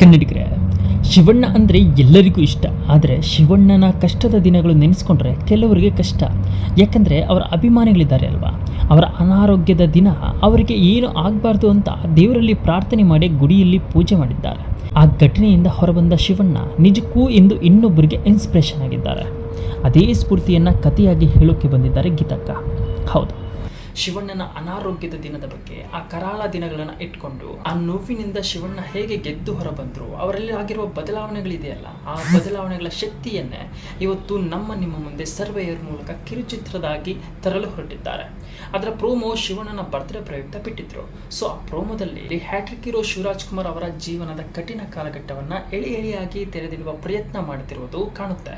ಕನ್ನಡಿಗರೇ, ಶಿವಣ್ಣ ಅಂದರೆ ಎಲ್ಲರಿಗೂ ಇಷ್ಟ. ಆದರೆ ಶಿವಣ್ಣನ ಕಷ್ಟದ ದಿನಗಳು ನೆನೆಸ್ಕೊಂಡ್ರೆ ಕೆಲವರಿಗೆ ಕಷ್ಟ. ಯಾಕಂದರೆ ಅವರ ಅಭಿಮಾನಿಗಳಿದ್ದಾರೆ ಅಲ್ವಾ. ಅವರ ಅನಾರೋಗ್ಯದ ದಿನ ಅವರಿಗೆ ಏನು ಆಗಬಾರ್ದು ಅಂತ ದೇವರಲ್ಲಿ ಪ್ರಾರ್ಥನೆ ಮಾಡಿ ಗುಡಿಯಲ್ಲಿ ಪೂಜೆ ಮಾಡಿದ್ದಾರೆ. ಆ ಘಟನೆಯಿಂದ ಹೊರಬಂದ ಶಿವಣ್ಣ ನಿಜಕ್ಕೂ ಎಂದು ಇನ್ನೊಬ್ಬರಿಗೆ ಇನ್ಸ್ಪಿರೇಷನ್ ಆಗಿದ್ದಾರೆ. ಅದೇ ಸ್ಫೂರ್ತಿಯನ್ನು ಕಥೆಯಾಗಿ ಹೇಳೋಕೆ ಬಂದಿದ್ದಾರೆ ಗೀತಕ್ಕ. ಹೌದು, ಶಿವಣ್ಣನ ಅನಾರೋಗ್ಯದ ದಿನದ ಬಗ್ಗೆ, ಆ ಕರಾಳ ದಿನಗಳನ್ನು ಇಟ್ಕೊಂಡು ಆ ನೋವಿನಿಂದ ಶಿವಣ್ಣ ಹೇಗೆ ಗೆದ್ದು ಹೊರಬಂದರು, ಅವರಲ್ಲಿ ಆಗಿರುವ ಬದಲಾವಣೆಗಳಿದೆಯಲ್ಲ, ಆ ಬದಲಾವಣೆಗಳ ಶಕ್ತಿಯನ್ನೇ ಇವತ್ತು ನಿಮ್ಮ ಮುಂದೆ ಸರ್ವೇಯರ್ ಮೂಲಕ ಕಿರುಚಿತ್ರದಾಗಿ ತರಲು ಹೊರಟಿದ್ದಾರೆ. ಅದರ ಪ್ರೋಮೋ ಶಿವಣ್ಣನ ಬರ್ತ್ಡೇ ಪ್ರಯುಕ್ತ ಬಿಟ್ಟಿದ್ರು. ಸೊ ಆ ಪ್ರೋಮೋದಲ್ಲಿ ಹ್ಯಾಟ್ರಿಕ್ ಹೀರೋ ಶಿವರಾಜ್ ಕುಮಾರ್ ಅವರ ಜೀವನದ ಕಠಿಣ ಕಾಲಘಟ್ಟವನ್ನು ಎಳೆಯಾಗಿ ತೆರೆದಿಡುವ ಪ್ರಯತ್ನ ಮಾಡುತ್ತಿರುವುದು ಕಾಣುತ್ತೆ.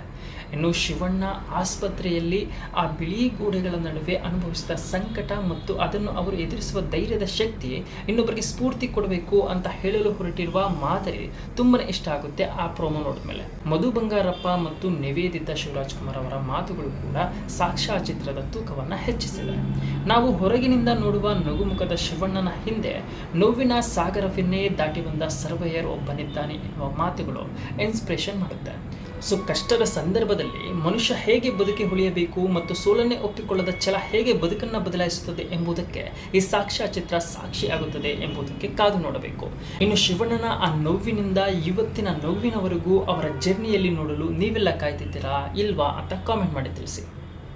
ಇನ್ನು ಶಿವಣ್ಣ ಆಸ್ಪತ್ರೆಯಲ್ಲಿ ಆ ಬಿಳಿ ಗೋಡೆಗಳ ನಡುವೆ ಅನುಭವಿಸಿದ ಸಂಕಟ ಮತ್ತು ಅದನ್ನು ಅವರು ಎದುರಿಸುವ ಧೈರ್ಯದ ಶಕ್ತಿ ಇನ್ನೊಬ್ಬರಿಗೆ ಸ್ಫೂರ್ತಿ ಕೊಡಬೇಕು ಅಂತ ಹೇಳಲು ಹೊರಟಿರುವ ಮಾದರಿ ತುಂಬಾನೇ ಇಷ್ಟ ಆಗುತ್ತೆ. ಆ ಪ್ರೋಮೋ ನೋಡಿದ್ಮೇಲೆ ಮಧು ಬಂಗಾರಪ್ಪ ಮತ್ತು ನಿವೇದಿತ ಶಿವರಾಜ್ ಕುಮಾರ್ ಅವರ ಮಾತುಗಳು ಕೂಡ ಸಾಕ್ಷ್ಯ ಚಿತ್ರದ ತೂಕವನ್ನು ಹೆಚ್ಚಿಸಿದೆ. ನಾವು ಹೊರಗಿನಿಂದ ನೋಡುವ ನಗುಮುಖದ ಶಿವಣ್ಣನ ಹಿಂದೆ ನೋವಿನ ಸಾಗರವನ್ನೇ ದಾಟಿ ಬಂದ ಸರ್ವೇಯರ್ ಒಬ್ಬನಿದ್ದಾನೆ ಎನ್ನುವ ಮಾತುಗಳು ಇನ್ಸ್ಪಿರೇಷನ್ ಮಾಡುತ್ತೆ. ಸೊ ಕಷ್ಟದ ಸಂದರ್ಭದಲ್ಲಿ ಮನುಷ್ಯ ಹೇಗೆ ಬದುಕಿ ಉಳಿಯಬೇಕು ಮತ್ತು ಸೋಲನ್ನೇ ಒಪ್ಪಿಕೊಳ್ಳದ ಛಲ ಹೇಗೆ ಬದುಕನ್ನು ಬದಲಾಯಿಸುತ್ತದೆ ಎಂಬುದಕ್ಕೆ ಈ ಸಾಕ್ಷ್ಯ ಚಿತ್ರ ಸಾಕ್ಷಿಯಾಗುತ್ತದೆ ಎಂಬುದಕ್ಕೆ ಕಾದು ನೋಡಬೇಕು. ಇನ್ನು ಶಿವಣ್ಣನ ಆ ನೋವಿನಿಂದ ಇವತ್ತಿನ ನೋವಿನವರೆಗೂ ಅವರ ಜರ್ನಿಯಲ್ಲಿ ನೋಡಲು ನೀವೆಲ್ಲ ಕಾಯ್ತಿದ್ದೀರಾ ಇಲ್ವಾ ಅಂತ ಕಾಮೆಂಟ್ ಮಾಡಿ ತಿಳಿಸಿ.